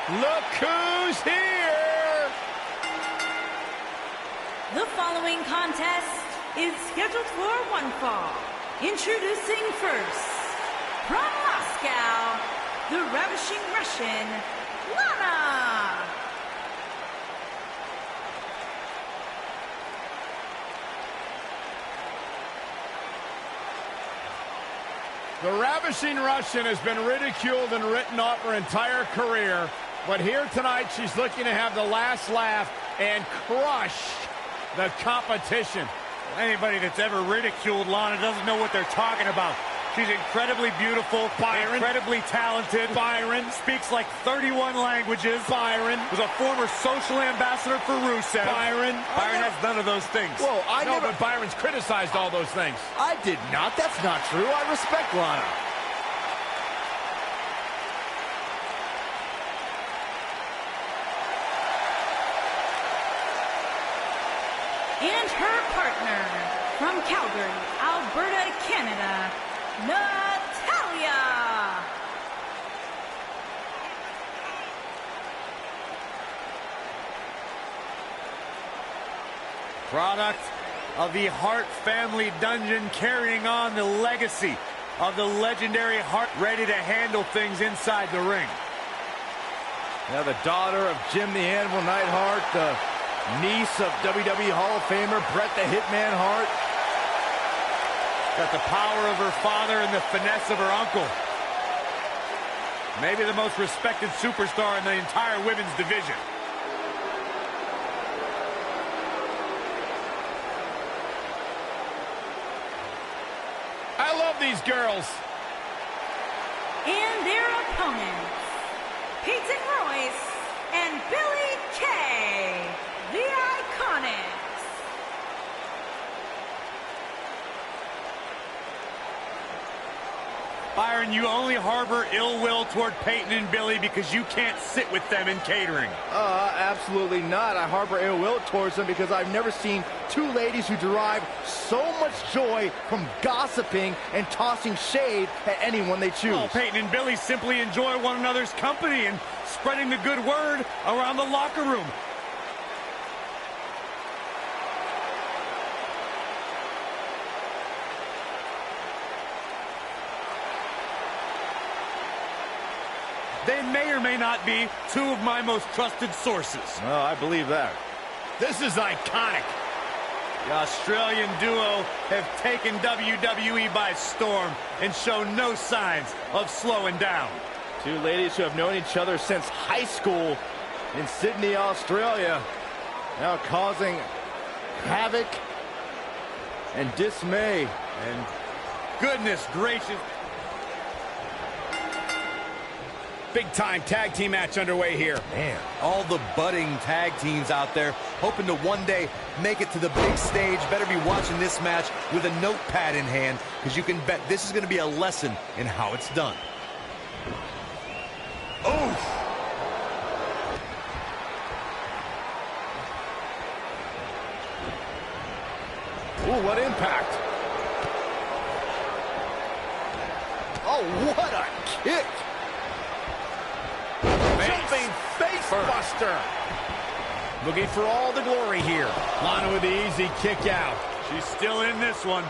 Look who's here! The following contest is scheduled for one fall. Introducing first, from Moscow, the Ravishing Russian, Lana. The Ravishing Russian has been ridiculed and written off her entire career, but here tonight she's looking to have the last laugh and crush the competition. Anybody that's ever ridiculed Lana doesn't know what they're talking about. She's incredibly beautiful, Byron. Incredibly talented. Byron. Speaks like 31 languages. Byron. Was a former social ambassador for Rusev. Byron. Byron has none of those things. Whoa, But Byron's criticized all those things. I did not. That's not true. I respect Lana. And her partner, from Calgary, Alberta, Canada, Natalya. Product of the Hart family dungeon, carrying on the legacy of the legendary Hart, ready to handle things inside the ring. Now the daughter of Jim the Anvil Neidhart, the niece of WWE Hall of Famer Bret the Hitman Hart. Got the power of her father and the finesse of her uncle. Maybe the most respected superstar in the entire women's division. I love these girls. And their opponents, Peyton Royce and Billie Kay, the Iconics. Byron, you only harbor ill will toward Peyton and Billie because you can't sit with them in catering. Absolutely not. I harbor ill will towards them because I've never seen two ladies who derive so much joy from gossiping and tossing shade at anyone they choose. Well, Peyton and Billie simply enjoy one another's company and spreading the good word around the locker room. They may or may not be two of my most trusted sources. Oh, I believe that. This is iconic. The Australian duo have taken WWE by storm and show no signs of slowing down. Two ladies who have known each other since high school in Sydney, Australia, now causing havoc and dismay. And goodness gracious. Big-time tag team match underway here. Man, all the budding tag teams out there hoping to one day make it to the big stage. Better be watching this match with a notepad in hand, because you can bet this is going to be a lesson in how it's done. Oh! Ooh, what impact. Oh, what a kick. Jumping face buster. Looking for all the glory here. Lana with the easy kick out. She's still in this one.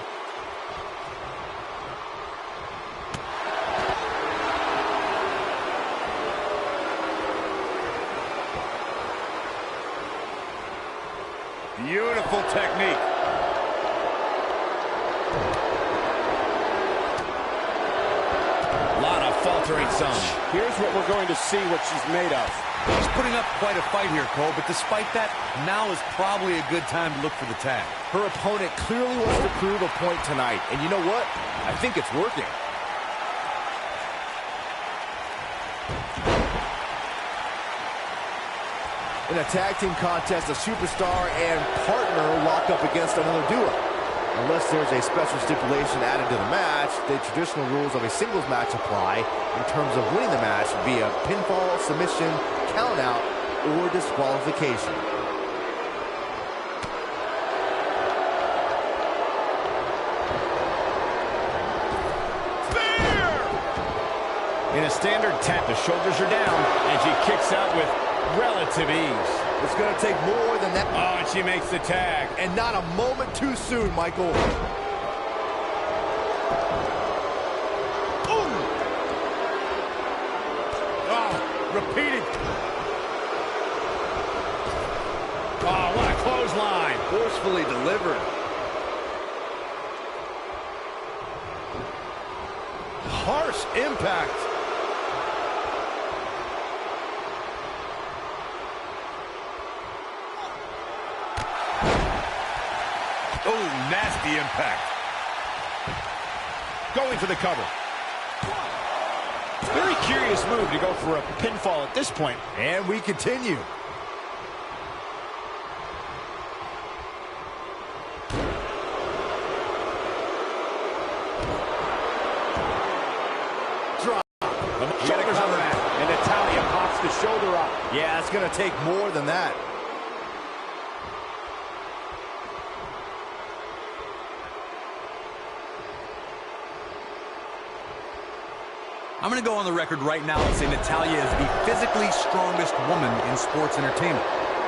Beautiful technique. Lana faltering some. Here's what we're going to see what she's made of. She's putting up quite a fight here, Cole, but despite that, now is probably a good time to look for the tag. Her opponent clearly wants to prove a point tonight, and you know what? I think it's working. In a tag team contest, a superstar and partner lock up against another duo. Unless there's a special stipulation added to the match, the traditional rules of a singles match apply in terms of winning the match via pinfall, submission, countout, or disqualification. In a standard 10. The shoulders are down, and she kicks out with relative ease. It's going to take more than that. Oh, and she makes the tag. And not a moment too soon, Michael. Repeated. Oh, what a clothesline. Forcefully delivered. Harsh impact. Oh, nasty impact. Going for the cover. Very curious move to go for a pinfall at this point. And we continue. Drop. Shoulders on the mat. And Natalya pops the shoulder up. Yeah, it's going to take more than that. I'm going to go on the record right now and say Natalya is the physically strongest woman in sports entertainment.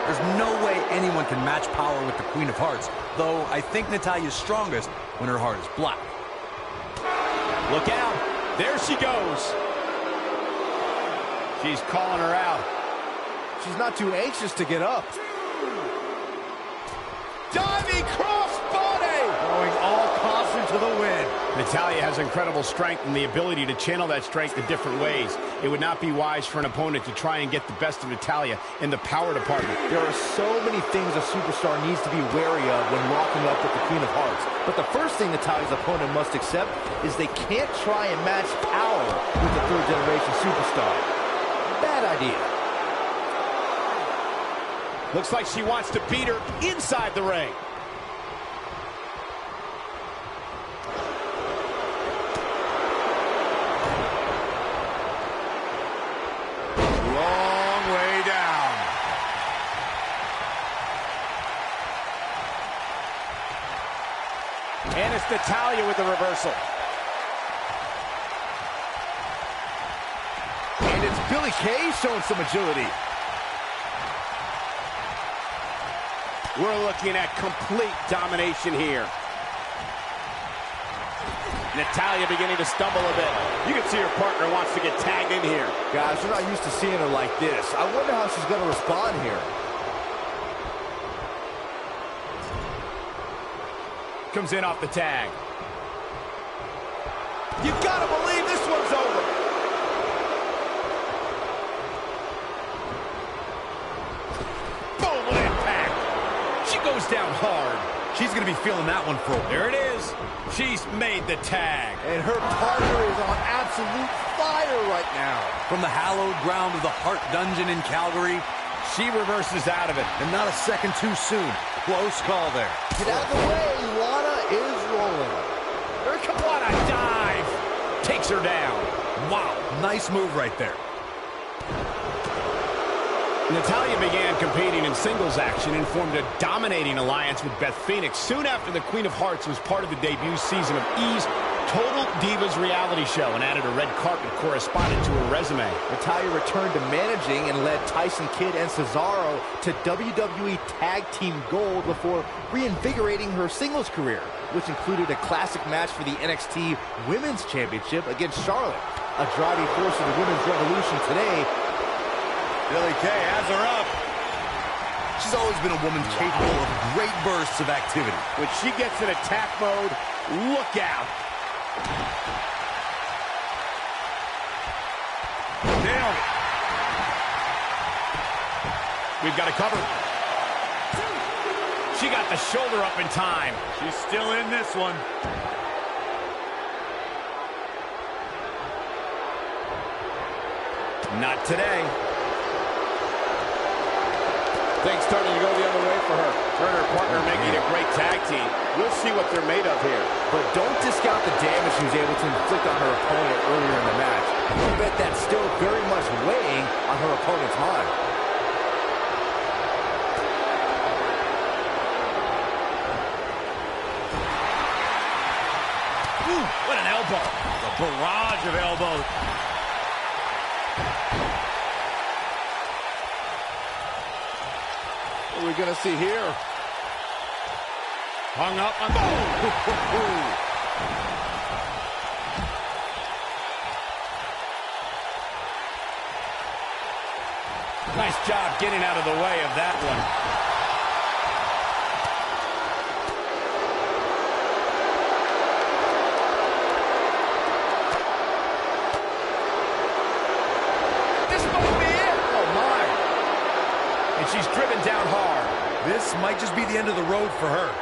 There's no way anyone can match power with the Queen of Hearts, though I think Natalya is strongest when her heart is black. Look out. There she goes. She's calling her out. She's not too anxious to get up. Diving crossbody! Going all caution to the wind. Natalya has incredible strength and the ability to channel that strength in different ways. It would not be wise for an opponent to try and get the best of Natalya in the power department. There are so many things a superstar needs to be wary of when locking up with the Queen of Hearts. But the first thing Natalya's opponent must accept is they can't try and match power with the third-generation superstar. Bad idea. Looks like she wants to beat her inside the ring. Long way down. And it's Natalya with the reversal. And it's Billie Kay showing some agility. We're looking at complete domination here. Natalya beginning to stumble a bit. You can see her partner wants to get tagged in here. Guys, we're not used to seeing her like this. I wonder how she's going to respond here. Comes in off the tag. You got to believe this one's over. Boom, what impact. She goes down hard. She's going to be feeling that one for a while. There it is. She's made the tag. And her partner is on absolute fire right now. From the hallowed ground of the Hart Dungeon in Calgary, She reverses out of it. and not a second too soon. Close call there. Get out of the way. Lana is rolling. Here comes what a dive. Takes her down. Wow, nice move right there. Natalya began competing in singles action and formed a dominating alliance with Beth Phoenix soon after the Queen of Hearts was part of the debut season of E's Total Divas reality show and added a red carpet correspondent to her resume. Natalya returned to managing and led Tyson Kidd and Cesaro to WWE Tag Team Gold before reinvigorating her singles career, which included a classic match for the NXT Women's Championship against Charlotte. A driving force of the Women's Revolution today. Billie Kay has her up. She's always been a woman capable of great bursts of activity. When she gets in attack mode, look out. Nailed it. We've got a cover. She got the shoulder up in time. She's still in this one. Not today. Things starting to go the other way for her. Her and her partner making a great tag team. We'll see what they're made of here. But don't discount the damage she was able to inflict on her opponent earlier in the match. I bet that's still very much weighing on her opponent's mind. Ooh, what an elbow. A barrage of elbows. we going to see here? Hung up on... Nice job getting out of the way of that one. She's driven down hard. This might just be the end of the road for her.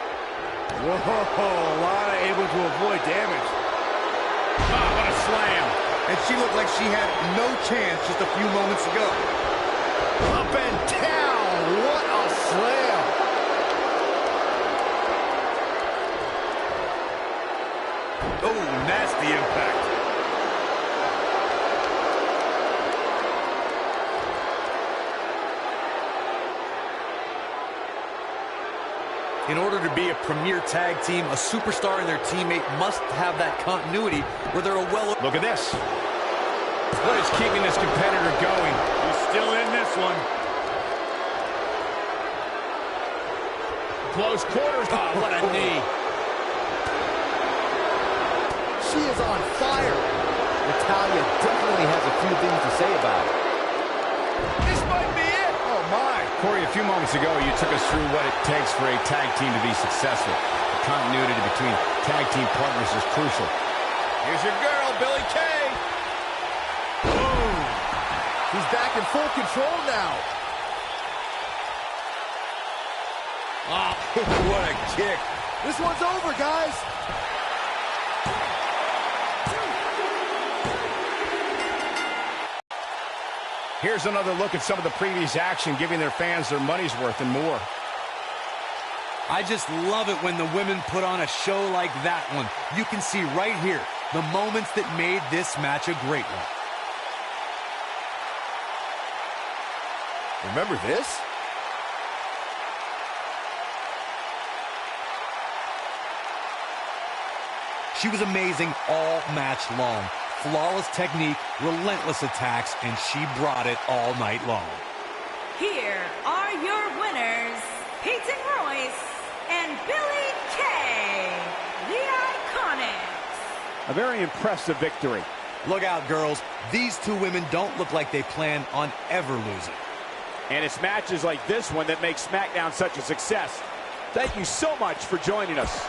Whoa, Lana able to avoid damage. Oh, what a slam. And she looked like she had no chance just a few moments ago. Up and down. What a slam. Oh, nasty impact. In order to be a premier tag team, a superstar and their teammate must have that continuity where they're a well... Look at this. What is keeping this competitor going? He's still in this one. Close quarters. Oh, what a knee. She is on fire. Natalya definitely has a few things to say about it. This might be it. Oh, my. Corey, a few moments ago, you took us through what it takes for a tag team to be successful. The continuity between tag team partners is crucial. Here's your girl, Billie Kay. Boom. She's back in full control now. Oh, what a kick. This one's over, guys. Here's another look at some of the previous action, giving their fans their money's worth and more. I just love it when the women put on a show like that one. You can see right here the moments that made this match a great one. Remember this? She was amazing all match long. Flawless technique, relentless attacks, and she brought it all night long. Here are your winners, Peyton Royce and Billie Kay, the Iconics. A very impressive victory. Look out, girls. These two women don't look like they plan on ever losing. And it's matches like this one that make SmackDown such a success. Thank you so much for joining us.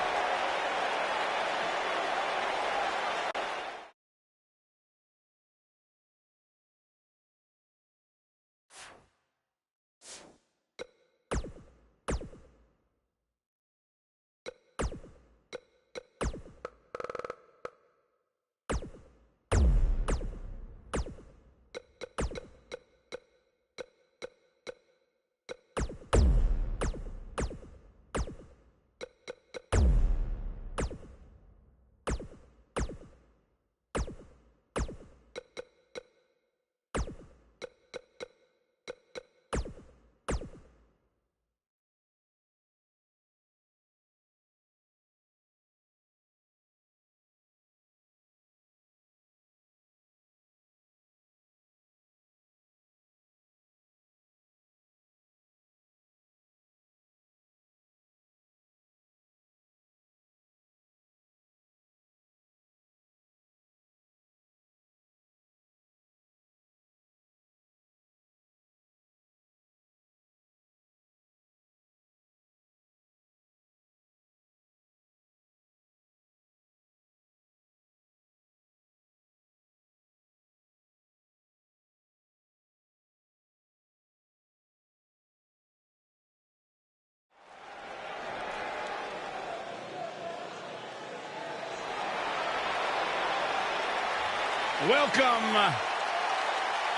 Welcome,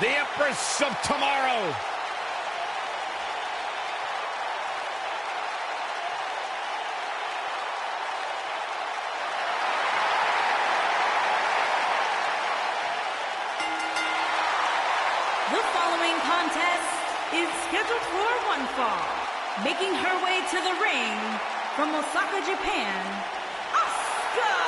the Empress of Tomorrow. The following contest is scheduled for one fall. Making her way to the ring from Osaka, Japan, Asuka!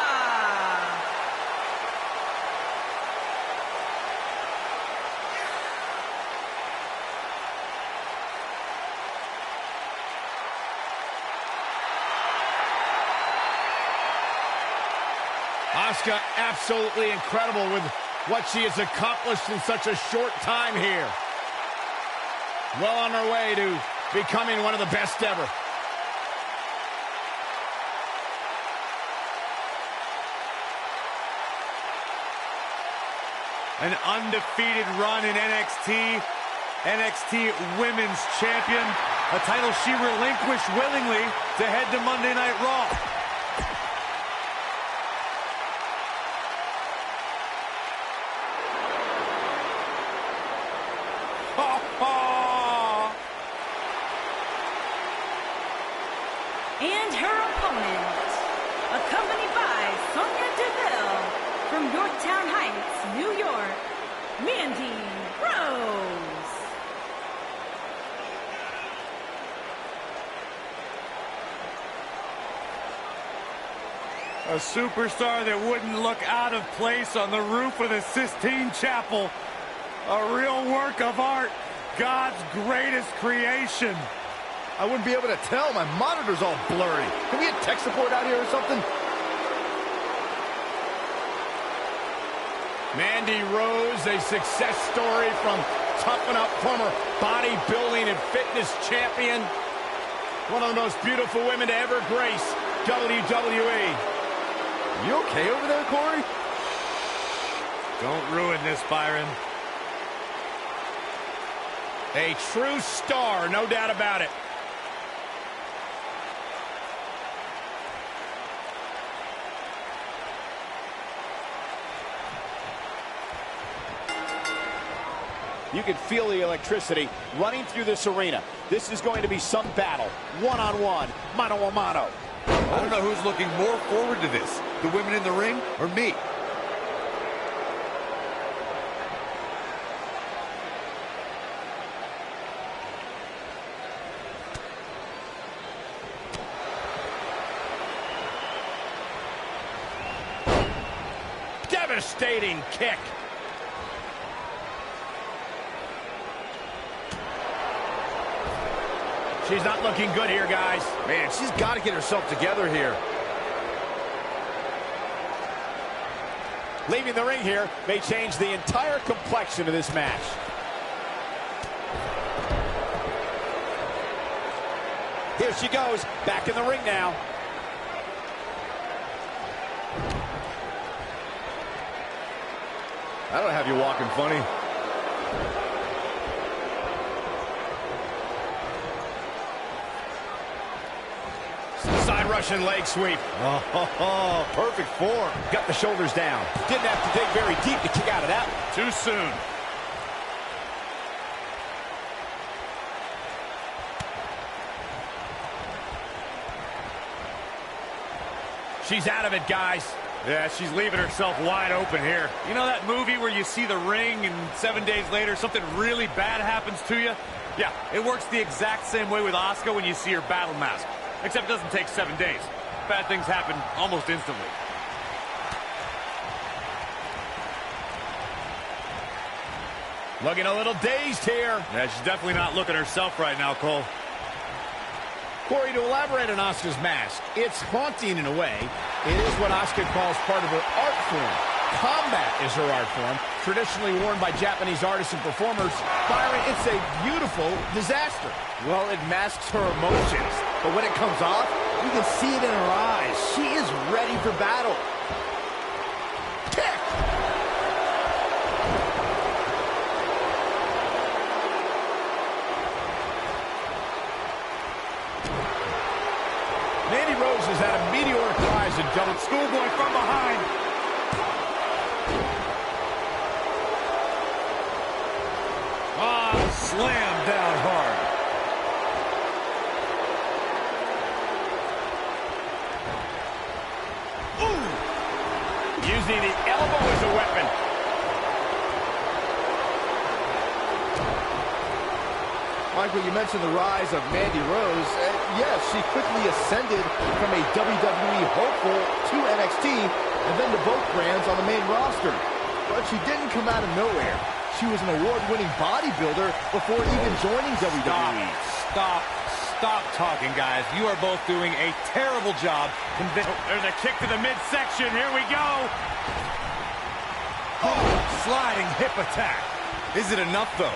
Asuka absolutely incredible with what she has accomplished in such a short time here. Well on her way to becoming one of the best ever. An undefeated run in NXT. NXT Women's Champion. A title she relinquished willingly to head to Monday Night Raw. And her opponent, accompanied by Sonya Deville from Yorktown Heights, New York, Mandy Rose. A superstar that wouldn't look out of place on the roof of the Sistine Chapel. A real work of art. God's greatest creation. I wouldn't be able to tell. My monitor's all blurry. Can we get tech support out here or something? Mandy Rose, a success story from Toughen Up, former bodybuilding and fitness champion. One of the most beautiful women to ever grace WWE. You okay over there, Corey? Don't ruin this, Byron. A true star, no doubt about it. You can feel the electricity running through this arena. This is going to be some battle. One-on-one, mano-a-mano. I don't know who's looking more forward to this, the women in the ring or me. Devastating kick. She's not looking good here, guys. Man, she's got to get herself together here. Leaving the ring here may change the entire complexion of this match. Here she goes, back in the ring now. I don't have you walking funny. Side Russian leg sweep. Oh, perfect form. Got the shoulders down. Didn't have to dig very deep to kick out of that one. Too soon. She's out of it, guys. Yeah, she's leaving herself wide open here. You know that movie where you see the ring and 7 days later something really bad happens to you? Yeah, it works the exact same way with Asuka when you see her battle mask. Except it doesn't take 7 days. Bad things happen almost instantly. Looking a little dazed here. Yeah, she's definitely not looking herself right now, Cole. Corey, to elaborate on Asuka's mask, it's haunting in a way. It is what Asuka calls part of her art form. Combat is her art form, traditionally worn by Japanese artists and performers. Byron, it's a beautiful disaster. Well, it masks her emotions, but when it comes off, you can see it in her eyes. She is ready for battle. Kick! Mandy Rose has had a meteoric rise in double schoolboy from behind. Slam down hard. Ooh! Using the elbow as a weapon. Michael, you mentioned the rise of Mandy Rose. Yes, she quickly ascended from a WWE hopeful to NXT and then to both brands on the main roster. But she didn't come out of nowhere. She was an award-winning bodybuilder before even joining WWE. Stop. Stop talking, guys. You are both doing a terrible job. There's a kick to the midsection. Here we go. Oh, sliding hip attack. Is it enough, though?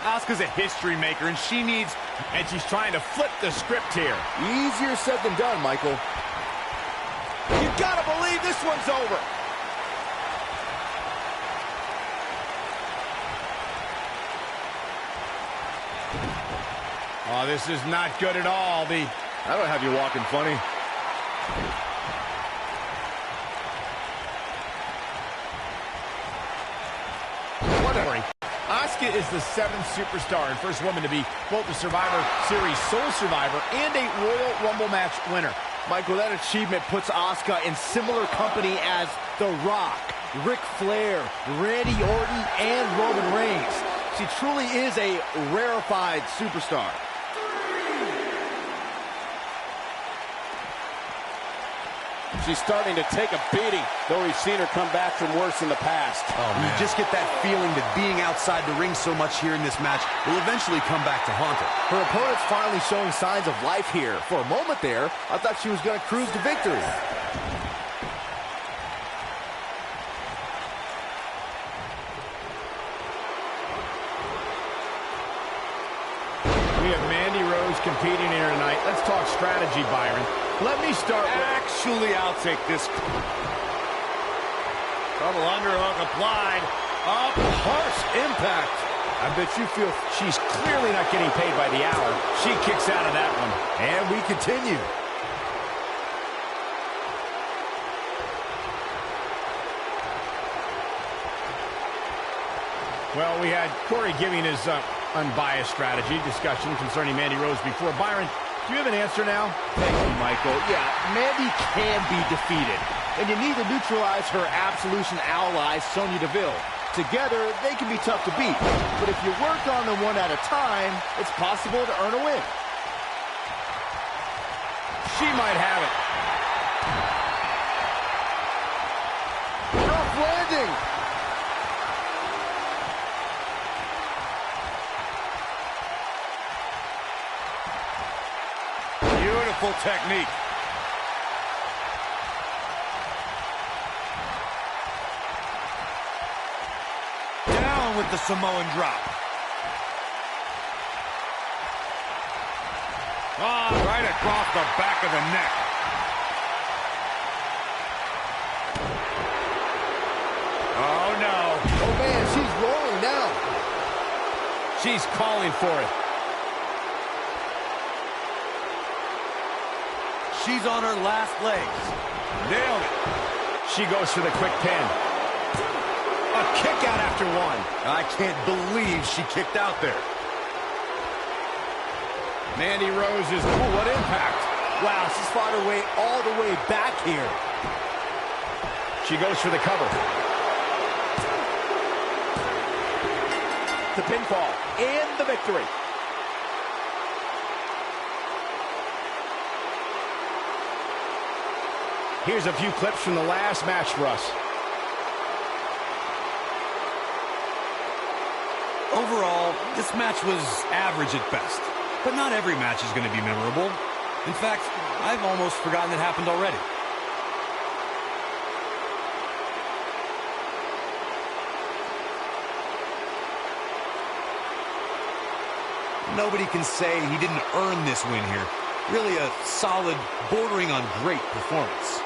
Asuka's a history maker, and she needs... And she's trying to flip the script here. Easier said than done, Michael. You gotta believe this one's over. Oh, this is not good at all. That'll have you walking funny. Asuka is the 7th superstar and first woman to be both a Survivor Series sole survivor and a Royal Rumble match winner. Michael, that achievement puts Asuka in similar company as The Rock, Ric Flair, Randy Orton, and Roman Reigns. She truly is a rarefied superstar. She's starting to take a beating, though we've seen her come back from worse in the past. Oh, man. You just get that feeling that being outside the ring so much here in this match will eventually come back to haunt her. Her opponent's finally showing signs of life here. For a moment there, I thought she was going to cruise to victory. We have Mandy Rose competing here tonight. Let's talk strategy, Byron. Let me start with... Actually, I'll take this. Double underhook applied. Up, harsh impact. I bet you feel she's clearly not getting paid by the hour. She kicks out of that one. And we continue. Well, we had Corey giving his unbiased strategy discussion concerning Mandy Rose before. Byron, do you have an answer now? Thank you, Michael. Yeah, Mandy can be defeated. And you need to neutralize her Absolution ally, Sonya Deville. Together, they can be tough to beat. But if you work on them one at a time, it's possible to earn a win. She might have it. Rough landing. Beautiful technique. Down with the Samoan drop. Right across the back of the neck. Oh, no. Oh, man, she's rolling now. She's calling for it. She's on her last legs. Nailed it. She goes for the quick pin. A kick out after one. I can't believe she kicked out there. Mandy Rose is... Ooh, what impact. Wow, she's fought her way all the way back here. She goes for the cover. The pinfall and the victory. Here's a few clips from the last match for us. Overall, this match was average at best. But not every match is going to be memorable. In fact, I've almost forgotten it happened already. Nobody can say he didn't earn this win here. Really a solid, bordering on great performance.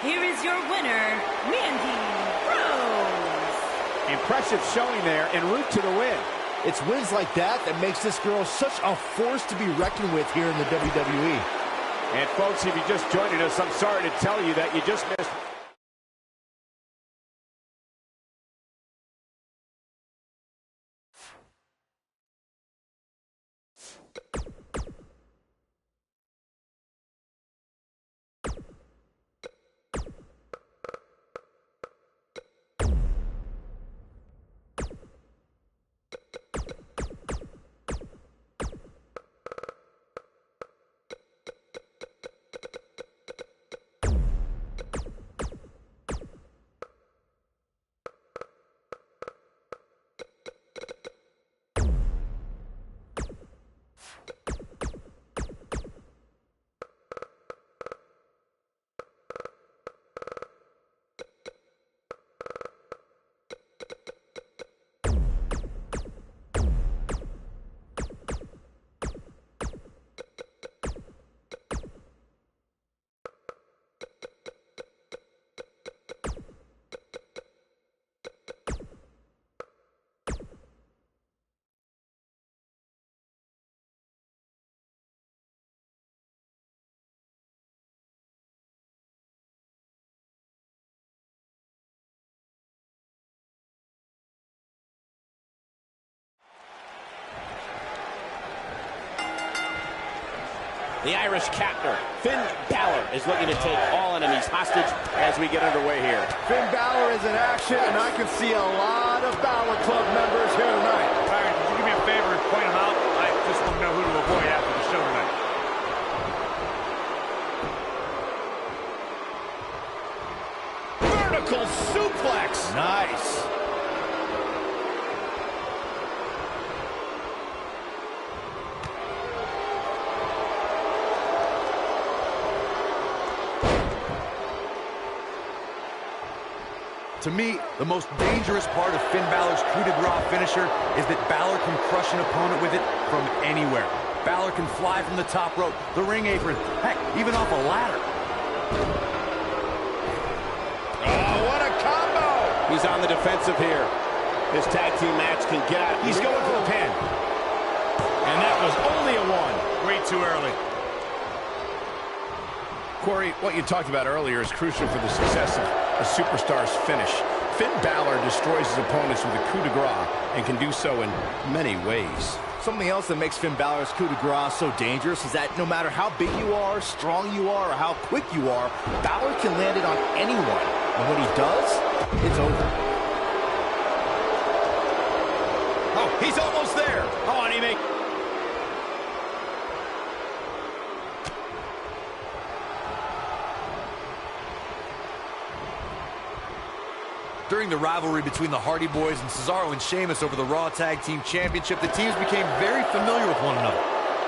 Here is your winner, Mandy Rose. Impressive showing there en route to the win. It's wins like that that makes this girl such a force to be reckoned with here in the WWE. And folks, if you just joined us, I'm sorry to tell you that you just missed The Irish captor, Finn Balor, is looking to take all enemies hostage as we get underway here. Finn Balor is in action, and I can see a lot of Balor Club members here tonight. Byron, could you do me a favor and point them out? I just want to know who to avoid after the show tonight. Vertical suplex. Nice. To me, the most dangerous part of Finn Balor's coup de grace finisher is that Balor can crush an opponent with it from anywhere. Balor can fly from the top rope, the ring apron, heck, even off a ladder. Oh, what a combo! He's on the defensive here. This tag team match can get out. He's going for the pin. And that was only a one. Way too early. Corey, what you talked about earlier is crucial for the success of a superstar's finish. Finn Balor destroys his opponents with a coup de grace and can do so in many ways. Something else that makes Finn Balor's coup de grace so dangerous is that no matter how big you are, strong you are, or how quick you are, Balor can land it on anyone. And when he does, it's over. Oh, he's almost there. Oh, and he makes... During the rivalry between the Hardy Boys and Cesaro and Sheamus over the Raw Tag Team Championship, the teams became very familiar with one another.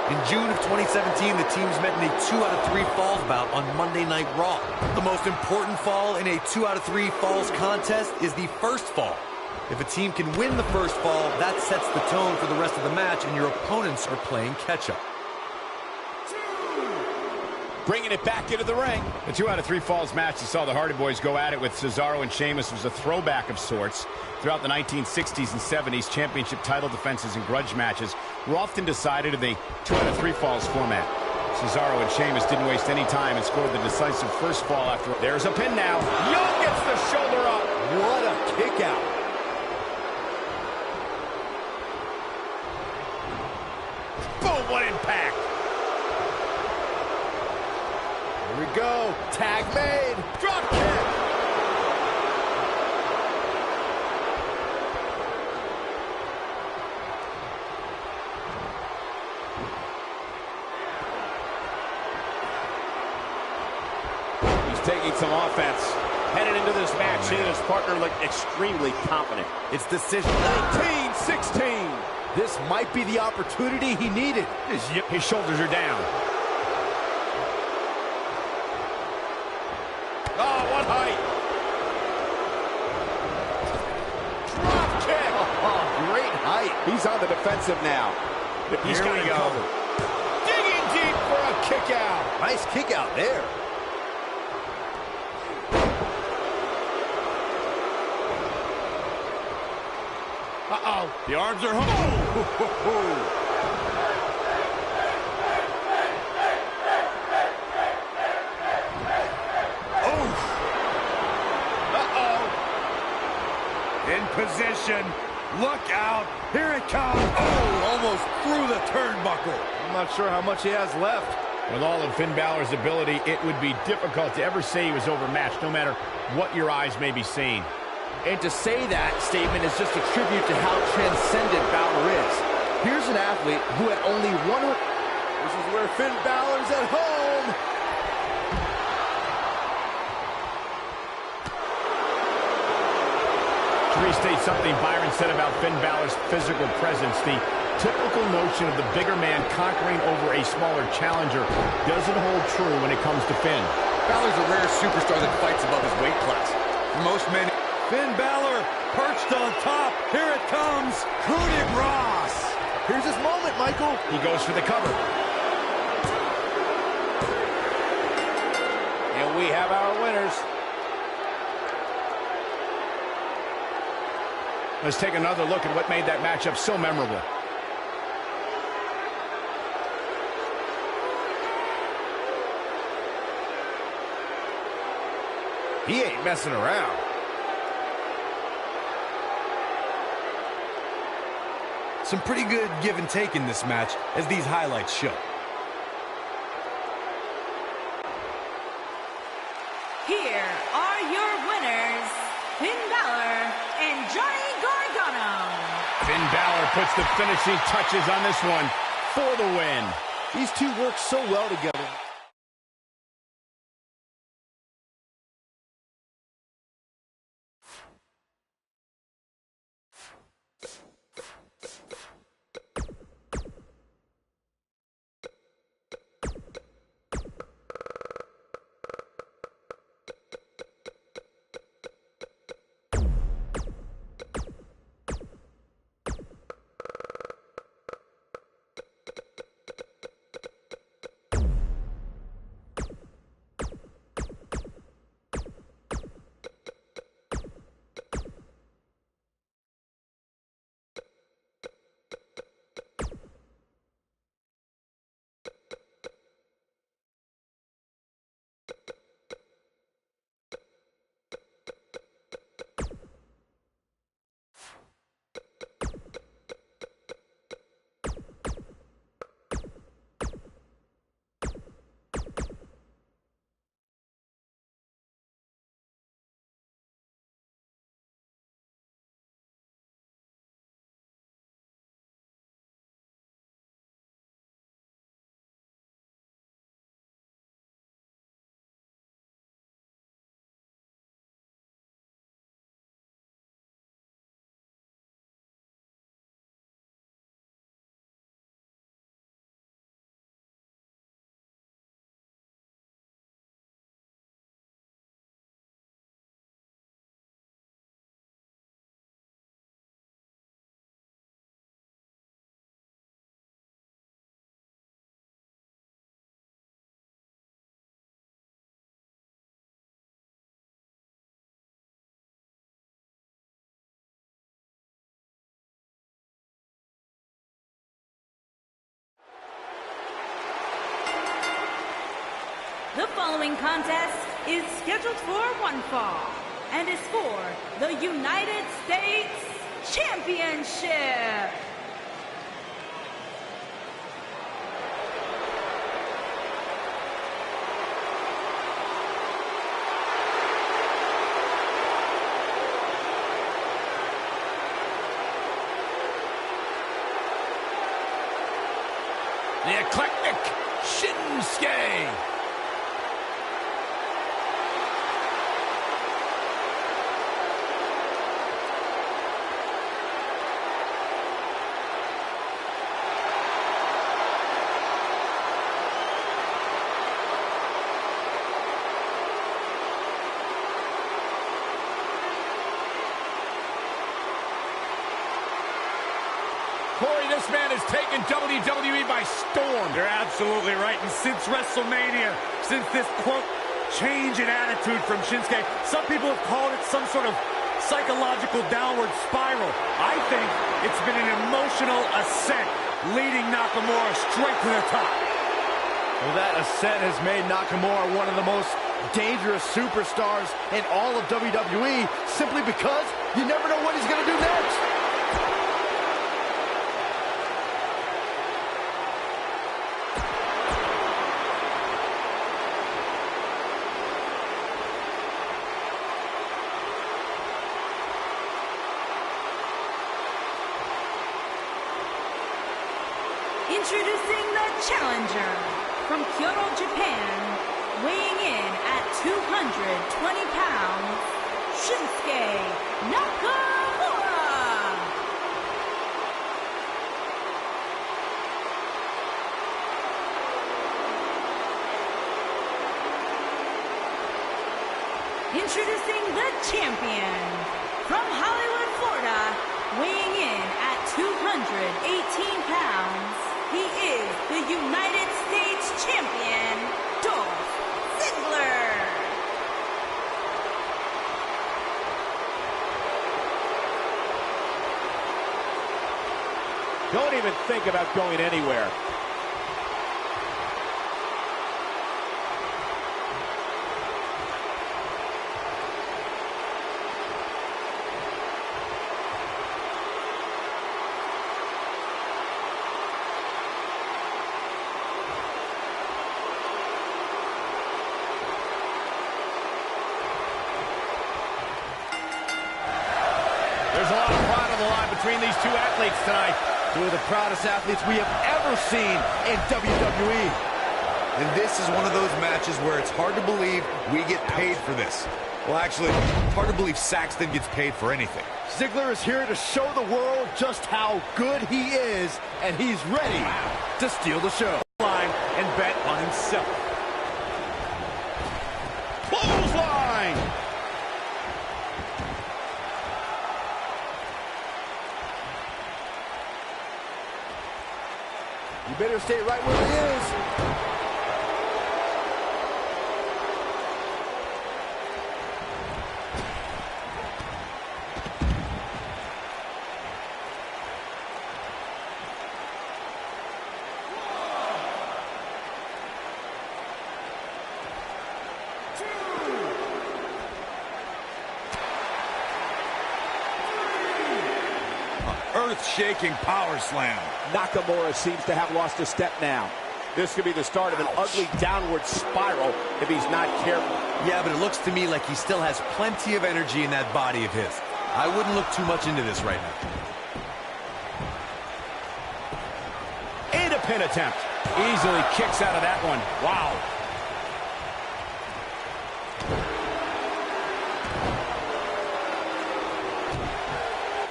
In June of 2017, the teams met in a 2-out-of-3 falls bout on Monday Night Raw. The most important fall in a 2-out-of-3 falls contest is the first fall. If a team can win the first fall, that sets the tone for the rest of the match, and your opponents are playing catch-up. Bringing it back into the ring. The 2-out-of-3 falls match that saw the Hardy Boys go at it with Cesaro and Sheamus was a throwback of sorts. Throughout the 1960s and 70s, championship title defenses and grudge matches were often decided in the 2-out-of-3 falls format. Cesaro and Sheamus didn't waste any time and scored the decisive first fall after. There's a pin now. Young gets the shoulder up. What a kick out. Boom, what impact. Here we go. Tag made. Drop kick. He's taking some offense. Headed into this match, seeing his partner look extremely confident. It's decision. 19-16. This might be the opportunity he needed. His shoulders are down. Oh, what height! Drop kick. Oh, great height. He's on the defensive now. He's got to go. covered. Digging deep for a kick out. Nice kick out there. Uh-oh. The arms are hung. In position. Look out. Here it comes. Oh, almost through the turnbuckle. I'm not sure how much he has left. With all of Finn Balor's ability, it would be difficult to ever say he was overmatched, no matter what your eyes may be seeing. And to say that statement is just a tribute to how transcendent Balor is. Here's an athlete who had only one... This is where Finn Balor's at home. To restate something Byron said about Finn Balor's physical presence, the typical notion of the bigger man conquering over a smaller challenger doesn't hold true when it comes to Finn. Balor's a rare superstar that fights above his weight class. For most men, Finn Balor perched on top. Here it comes. Coup de grace. Here's his moment, Michael. He goes for the cover. And we have our winners. Let's take another look at what made that matchup so memorable. He ain't messing around. Some pretty good give and take in this match, as these highlights show. Balor puts the finishing touches on this one for the win. These two work so well together. The following contest is scheduled for one fall and is for the United States Championship. The eclectic Shinsuke. Corey, this man has taken WWE by storm. You're absolutely right. And since WrestleMania, since this, quote, change in attitude from Shinsuke, some people have called it some sort of psychological downward spiral. I think it's been an emotional ascent, leading Nakamura straight to the top. Well, that ascent has made Nakamura one of the most dangerous superstars in all of WWE, simply because you never know what he's going to do next. Introducing the challenger from Kyoto, Japan, weighing in at 220 pounds, Shinsuke Nakamura. Introducing the champion from Hollywood, Florida, weighing in at 218 pounds. He is the United States Champion, Dolph Ziggler. Don't even think about going anywhere. There's a lot of pride on the line between these two athletes tonight. Two of the proudest athletes we have ever seen in WWE. And this is one of those matches where it's hard to believe we get paid for this. Well, actually, hard to believe Saxton gets paid for anything. Ziggler is here to show the world just how good he is, and he's ready to steal the show. Line and bet on himself. Clothesline! You better stay right where he is. Earth-shaking power slam. Nakamura seems to have lost a step now. This could be the start of an ugly downward spiral if he's not careful. Yeah, but it looks to me like he still has plenty of energy in that body of his. I wouldn't look too much into this right now. And a pin attempt. Easily kicks out of that one. Wow.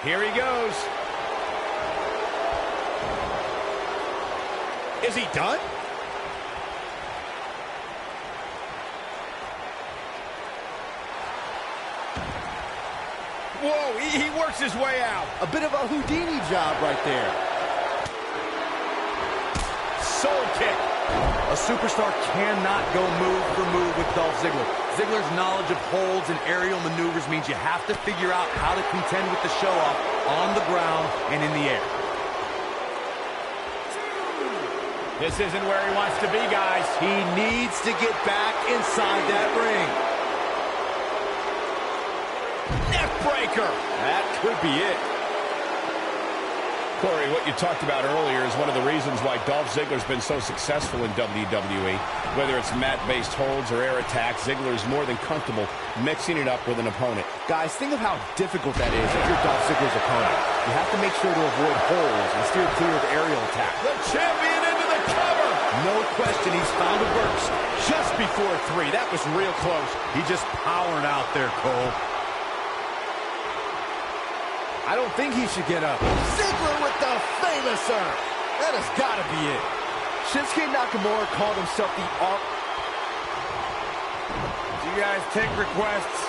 Here he goes. Is he done? Whoa, he works his way out. A bit of a Houdini job right there. Sword kick. A superstar cannot go move for move with Dolph Ziggler. Ziggler's knowledge of holds and aerial maneuvers means you have to figure out how to contend with the show-off on the ground and in the air. This isn't where he wants to be, guys. He needs to get back inside that ring. Neck breaker. That could be it. Corey, what you talked about earlier is one of the reasons why Dolph Ziggler's been so successful in WWE. Whether it's mat-based holds or air attacks, Ziggler is more than comfortable mixing it up with an opponent. Guys, think of how difficult that is if you're Dolph Ziggler's opponent. You have to make sure to avoid holes and steer clear of aerial attack. The champion into the cover. No question, he's found a burst. Just before 3. That was real close. He just powered out there, Cole. I don't think he should get up. Ziggler with the famouser. That has got to be it. Shinsuke Nakamura called himself the art. Do you guys take requests?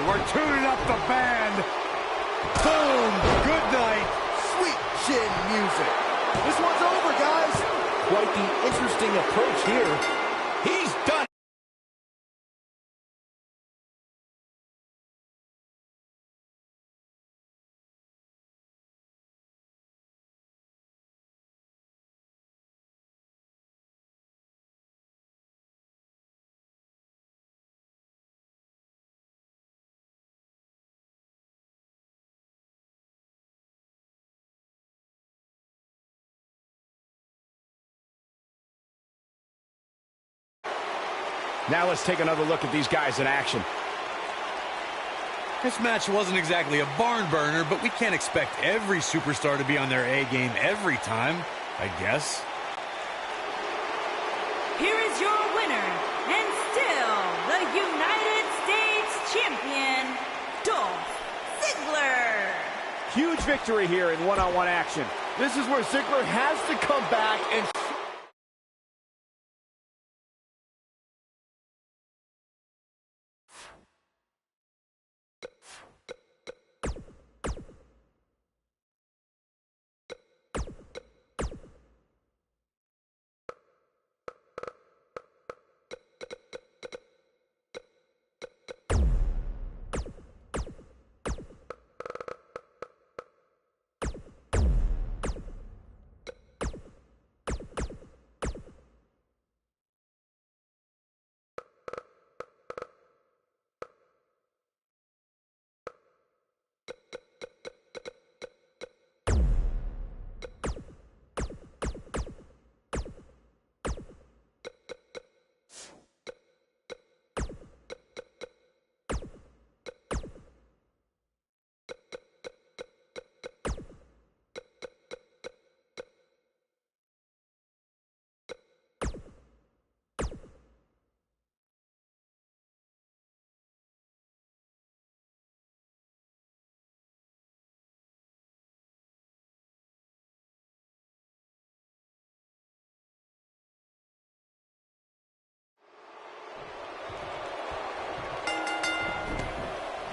We're tuning up the band. Boom! Good night. Sweet chin music. This one's over, guys. Quite the interesting approach here. He's done. Now let's take another look at these guys in action. This match wasn't exactly a barn burner, but we can't expect every superstar to be on their A game every time, I guess. Here is your winner, and still the United States Champion, Dolph Ziggler. Huge victory here in one-on-one action. This is where Ziggler has to come back and...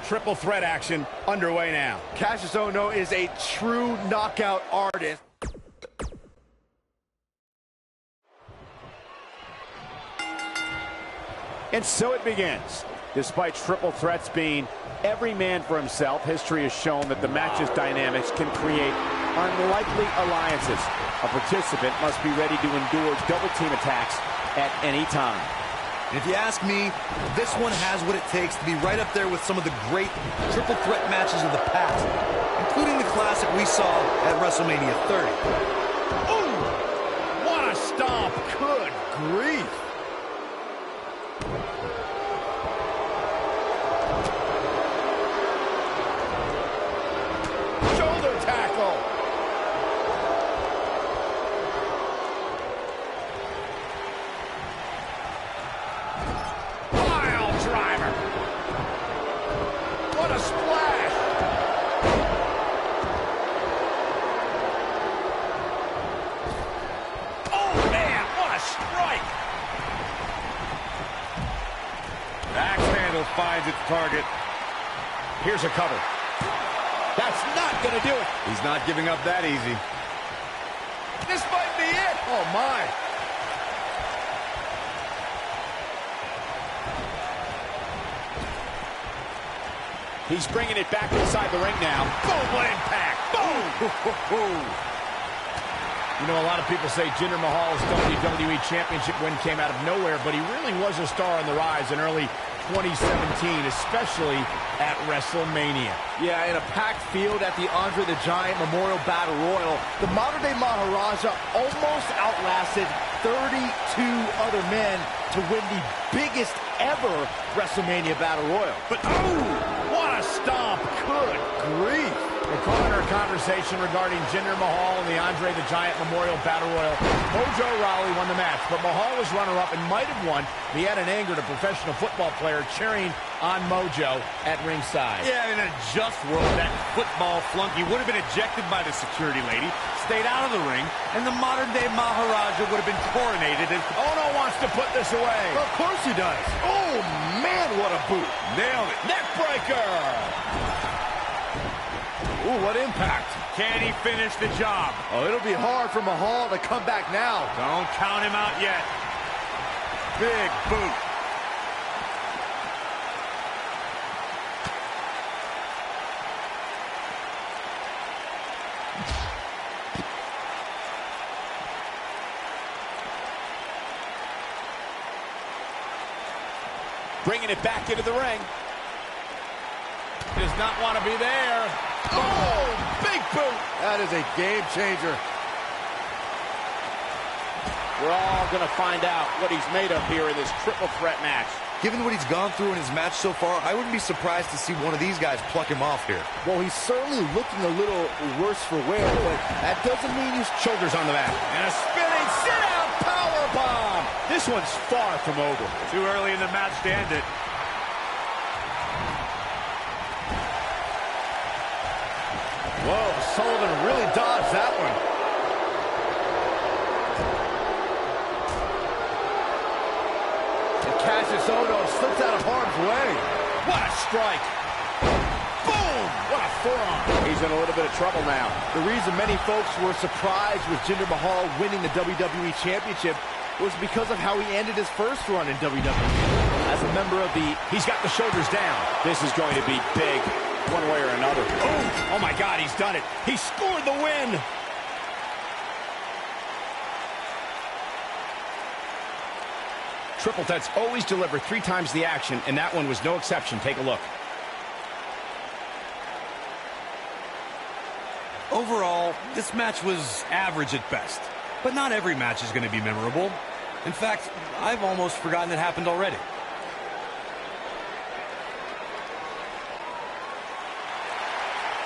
triple threat action underway now. Cassius Ohno is a true knockout artist. And so it begins. Despite triple threats being every man for himself, history has shown that the match's dynamics can create unlikely alliances. A participant must be ready to endure double team attacks at any time. And if you ask me, this one has what it takes to be right up there with some of the great triple threat matches of the past, including the classic we saw at WrestleMania 30. Ooh! What a stomp! Good grief! Shoulder tackle! Pile driver! What a splash! Oh man, what a strike! The axe handle finds its target. Here's a cover. That's not gonna do it. He's not giving up that easy. This might be it. Oh my. He's bringing it back inside the ring now. Boom, what impact. Boom. You know, a lot of people say Jinder Mahal's WWE Championship win came out of nowhere, but he really was a star on the rise in early 2017, especially at WrestleMania. Yeah, in a packed field at the Andre the Giant Memorial Battle Royal, the modern-day Maharaja almost outlasted 32 other men to win the biggest ever WrestleMania Battle Royal. But, oh, what a stomp. Good grief. We're calling our conversation regarding Jinder Mahal and the Andre the Giant Memorial Battle Royal. Mojo Rawley won the match, but Mahal was runner-up and might have won. He had an angered a professional football player cheering on Mojo at ringside. Yeah, in a just world, that football flunky would have been ejected by the security lady, stayed out of the ring, and the modern-day Maharaja would have been coronated. And Ohno wants to put this away. Of course he does. Oh, man, what a boot. nailed it. Neckbreaker. Ooh, what impact. Can he finish the job? Oh, it'll be hard for Mahal to come back now. Don't count him out yet. Big boot. Bringing it back into the ring. Does not want to be there. Oh, big boot. That is a game changer. We're all going to find out what he's made of here in this triple threat match. Given what he's gone through in his match so far, I wouldn't be surprised to see one of these guys pluck him off here. Well, he's certainly looking a little worse for wear, but that doesn't mean he's... Shoulders on the mat. And a spinning sit-out powerbomb. This one's far from over. Too early in the match to end it. Whoa, Sullivan really dodged that one. And Cassius Ohno slips out of harm's way. What a strike. Boom. What a forearm. He's in a little bit of trouble now. The reason many folks were surprised with Jinder Mahal winning the WWE Championship was because of how he ended his first run in WWE. As a member of the... He's got the shoulders down. This is going to be big, one way or another. Oh my God, he's done it. He scored the win. Triple threats always deliver 3 times the action, and that one was no exception. Take a look. Overall, this match was average at best. But not every match is going to be memorable. In fact, I've almost forgotten it happened already.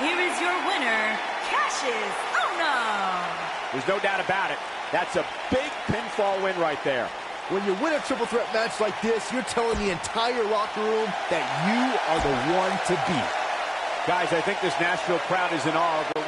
Here is your winner, Cassius Ohno. There's no doubt about it. That's a big pinfall win right there. When you win a triple threat match like this, you're telling the entire locker room that you are the one to beat. Guys, I think this Nashville crowd is in awe of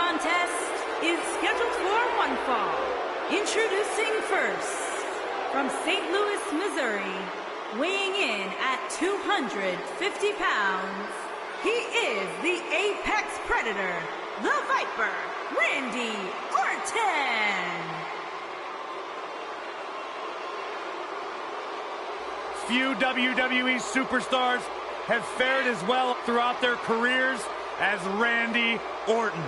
contest is scheduled for one fall. Introducing first, from St. Louis, Missouri, weighing in at 250 pounds, he is the Apex Predator, the Viper, Randy Orton. Few WWE superstars have fared as well throughout their careers as Randy Orton.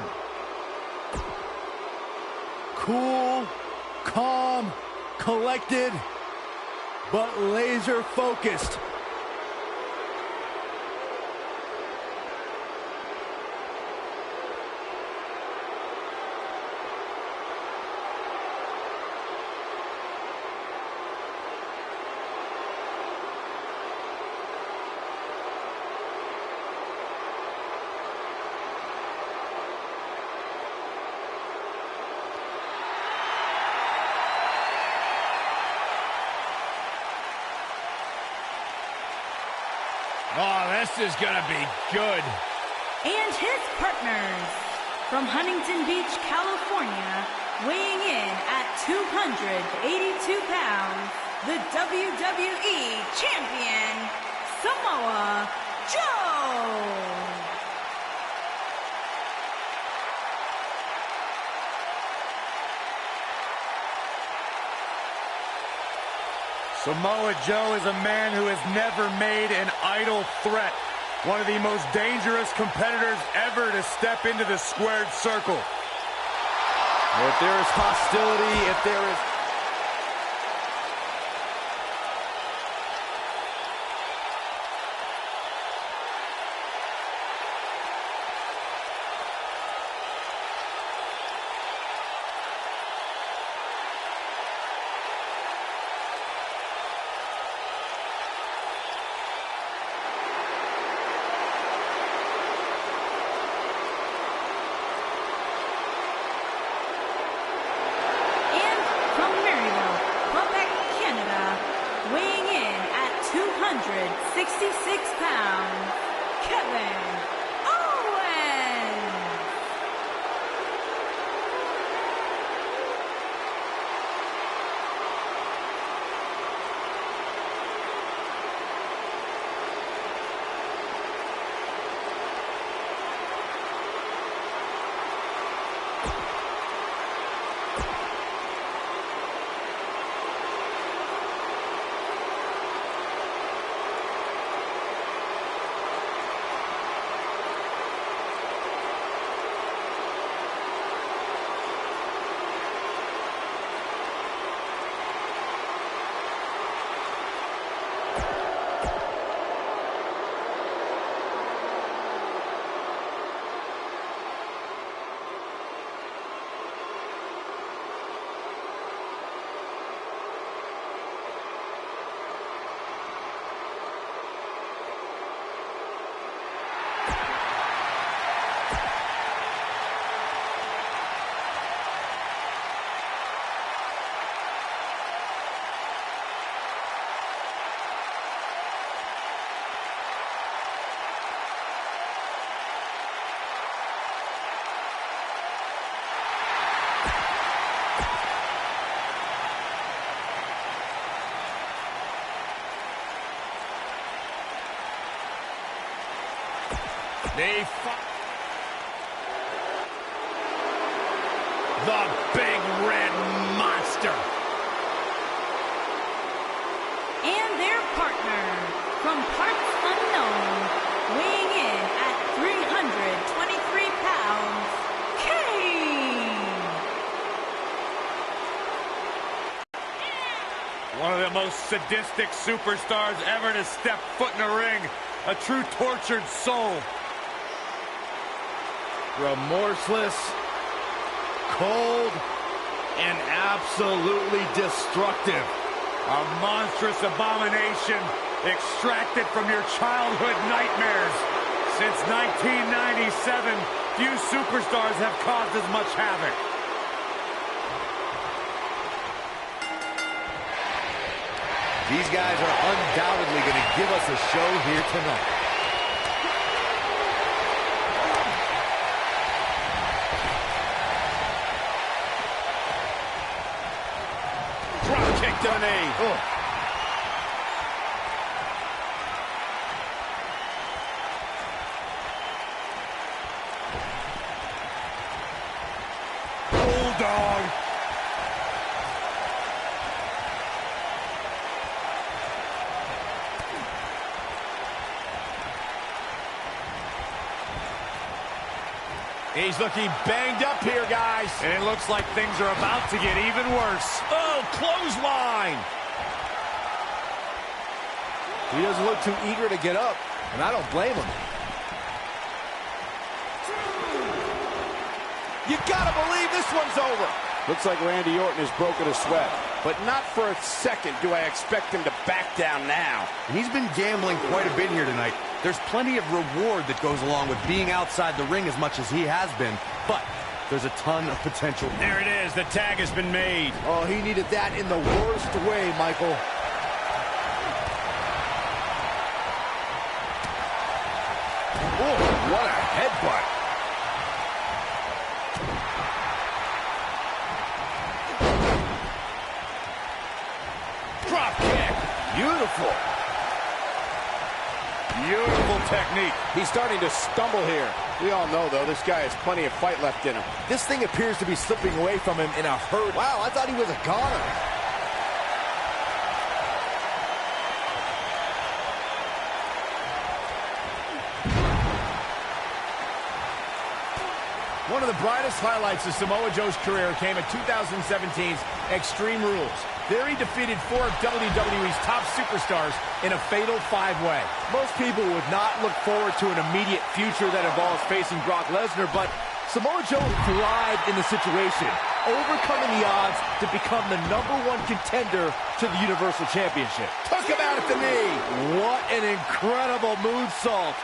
Cool, calm, collected, but laser focused. Oh, this is going to be good. And his partners, from Huntington Beach, California, weighing in at 282 pounds, the WWE Champion, Samoa Joe. Samoa Joe is a man who has never made an idle threat. One of the most dangerous competitors ever to step into the squared circle. If there is hostility, if there is... From Maryville, Quebec, Canada, weighing in at 266 pounds, Kevin Owens. The big red monster. And their partner, from parts unknown, weighing in at 323 pounds, Kane. One of the most sadistic superstars ever to step foot in a ring. A true tortured soul. remorseless, cold, and absolutely destructive. A monstrous abomination extracted from your childhood nightmares. Since 1997, few superstars have caused as much havoc. These guys are undoubtedly going to give us a show here tonight. Oh. Bulldog. He's looking banged up here, guys. And it looks like things are about to get even worse. Oh, clothesline. He doesn't look too eager to get up, and I don't blame him. You gotta believe this one's over. Looks like Randy Orton has broken a sweat. But not for a second do I expect him to back down now. And he's been gambling quite a bit here tonight. There's plenty of reward that goes along with being outside the ring as much as he has been, but there's a ton of potential. There it is. The tag has been made. Oh, he needed that in the worst way, Michael. Oh, what a headbutt. Drop kick. Beautiful. Beautiful technique. He's starting to stumble here. We all know, though, this guy has plenty of fight left in him. This thing appears to be slipping away from him in a hurry. Wow, I thought he was a goner. One of the brightest highlights of Samoa Joe's career came at 2017's Extreme Rules. There he defeated 4 of WWE's top superstars in a fatal 5-way. Most people would not look forward to an immediate future that involves facing Brock Lesnar, but Samoa Joe thrived in the situation, overcoming the odds to become the #1 contender to the Universal Championship. Took him out at the knee. What an incredible moonsault.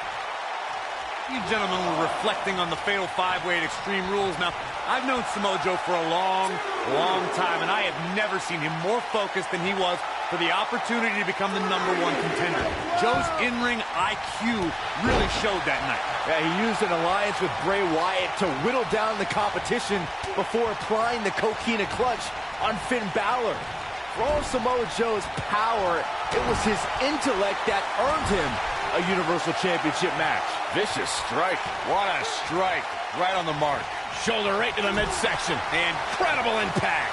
You gentlemen were reflecting on the fatal 5-way at Extreme Rules. Now, I've known Samoa Joe for a long, long time, and I have never seen him more focused than he was for the opportunity to become the #1 contender. Joe's in-ring IQ really showed that night. Yeah, he used an alliance with Bray Wyatt to whittle down the competition before applying the Coquina clutch on Finn Balor. For all of Samoa Joe's power, it was his intellect that earned him a Universal Championship match. Vicious strike. What a strike. Right on the mark. Shoulder right to the midsection. Incredible impact.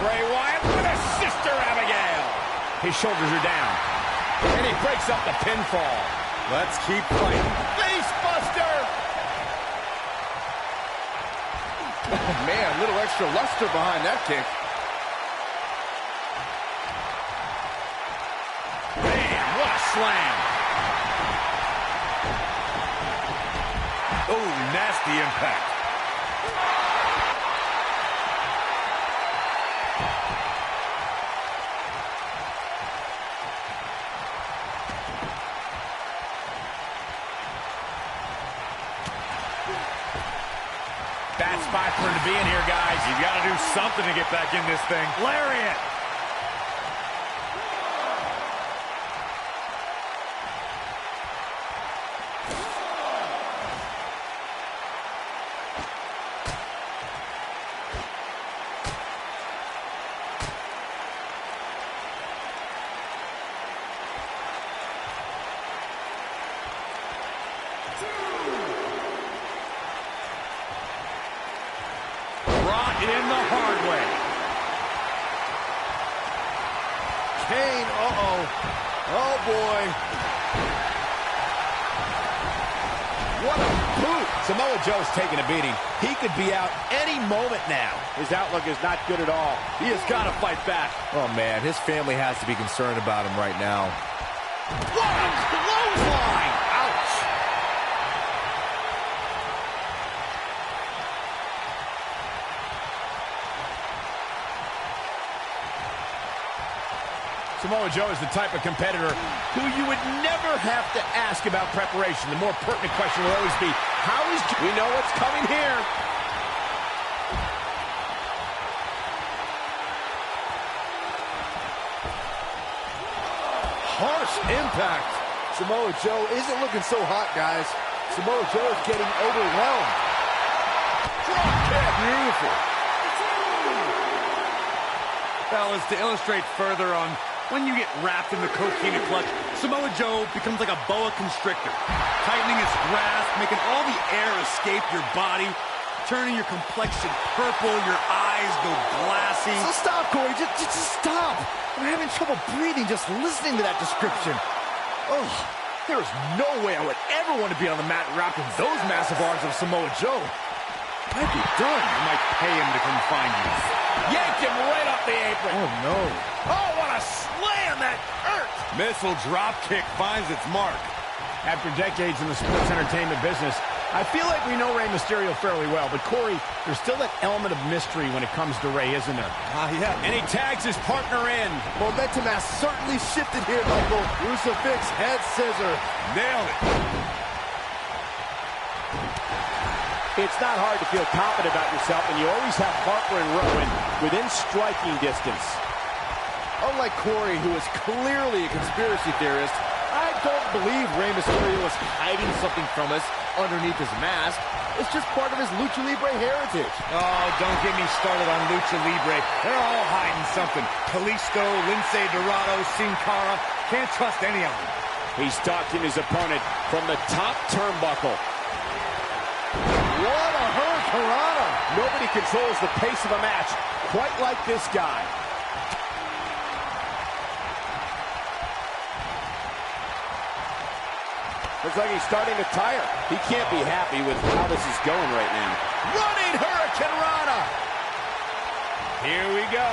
Bray Wyatt with a Sister Abigail. His shoulders are down. And he breaks up the pinfall. Let's keep fighting. Face buster. Oh, man, a little extra luster behind that kick. Bam, what a slam. Oh, nasty impact. Bad spot for him to be in here, guys. You got to do something to get back in this thing. Lariat. In the hard way. Kane, uh-oh. Oh, boy. What a boot. Samoa Joe's taking a beating. He could be out any moment now. His outlook is not good at all. He has got to fight back. Oh, man, his family has to be concerned about him right now. What a clothesline. Ouch. Samoa Joe is the type of competitor who you would never have to ask about preparation. The more pertinent question will always be, how is Joe? We know what's coming here. Harsh impact. Samoa Joe isn't looking so hot, guys. Samoa Joe is getting overwhelmed. Drop kick. Beautiful. Fellas, to illustrate further on when you get wrapped in the coquina clutch, Samoa Joe becomes like a boa constrictor, tightening his grasp, making all the air escape your body, turning your complexion purple, your eyes go glassy. So stop, Corey. Just stop. I'm having trouble breathing just listening to that description. Oh, there's no way I would ever want to be on the mat wrapped in those massive arms of Samoa Joe. I'd be done. I might pay him to come find you. Yanked him right off the apron. Oh, no. Oh, what a slam that hurt. Missile drop kick finds its mark. After decades in the sports entertainment business, I feel like we know Rey Mysterio fairly well, but Corey, there's still that element of mystery when it comes to Rey, isn't there? Yeah. And he tags his partner in. Momentum has certainly shifted here, Michael. Crucifix, head scissor. Nailed it. It's not hard to feel confident about yourself, and you always have Harper and Rowan within striking distance. Unlike Corey, who is clearly a conspiracy theorist, I don't believe Rey Mysterio is hiding something from us underneath his mask. It's just part of his Lucha Libre heritage. Oh, don't get me started on Lucha Libre. They're all hiding something. Kalisto, Lince Dorado, Sin Cara. Can't trust any of them. He's stalking his opponent from the top turnbuckle. What a hurricanrana! Nobody controls the pace of a match quite like this guy. Looks like he's starting to tire. He can't be happy with how this is going right now. Running hurricanrana. Here we go.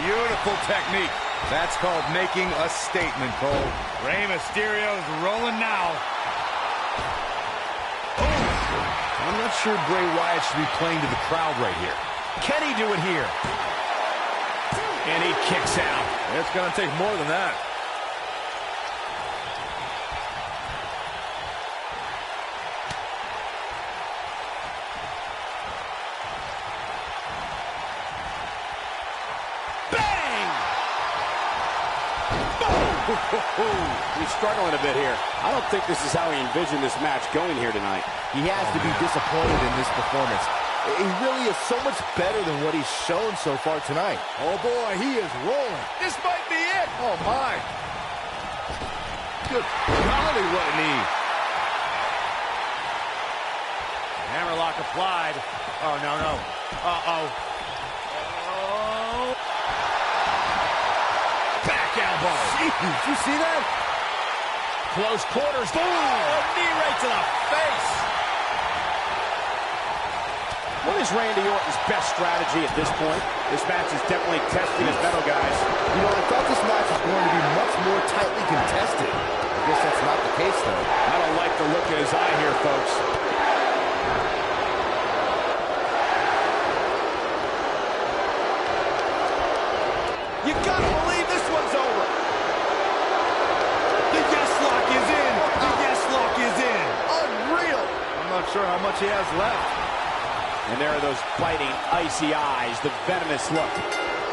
Beautiful technique. That's called making a statement, Cole. Rey Mysterio's rolling now. I'm not sure Bray Wyatt should be playing to the crowd right here. Can he do it here? And he kicks out. It's going to take more than that. Bang! He's struggling a bit here. I don't think this is how he envisioned this match going here tonight. He has to be disappointed in this performance. He really is so much better than what he's shown so far tonight. Oh boy, he is rolling. This might be it. Oh my. Good golly, what a knee. Hammerlock applied. Oh, no. Uh-oh. Back elbow. Jeez, did you see that? Close quarters. Boom! A knee right to the face. What is Randy Orton's best strategy at this point? This match is definitely testing his mettle, guys. You know, I thought this match was going to be much more tightly contested. I guess that's not the case, though. I don't like the look in his eye here, folks. You gotta believe this one's over. The yes lock is in. The yes lock is in. Unreal. I'm not sure how much he has left. And there are those biting, icy eyes, the venomous look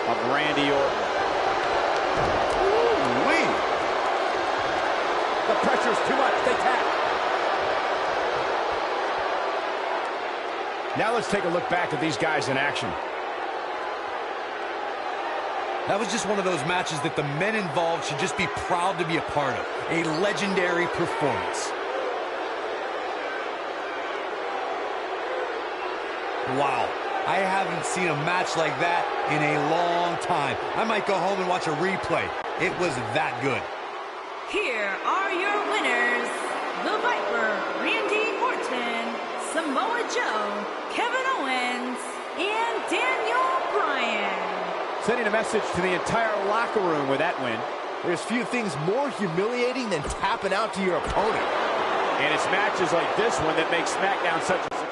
of Randy Orton. Ooh-wee. The pressure's too much. They tap. Now let's take a look back at these guys in action. That was just one of those matches that the men involved should just be proud to be a part of. A legendary performance. Wow, I haven't seen a match like that in a long time. I might go home and watch a replay. It was that good. Here are your winners, the Viper, Randy Orton, Samoa Joe, Kevin Owens, and Daniel Bryan. Sending a message to the entire locker room with that win. There's few things more humiliating than tapping out to your opponent. And it's matches like this one that make SmackDown such a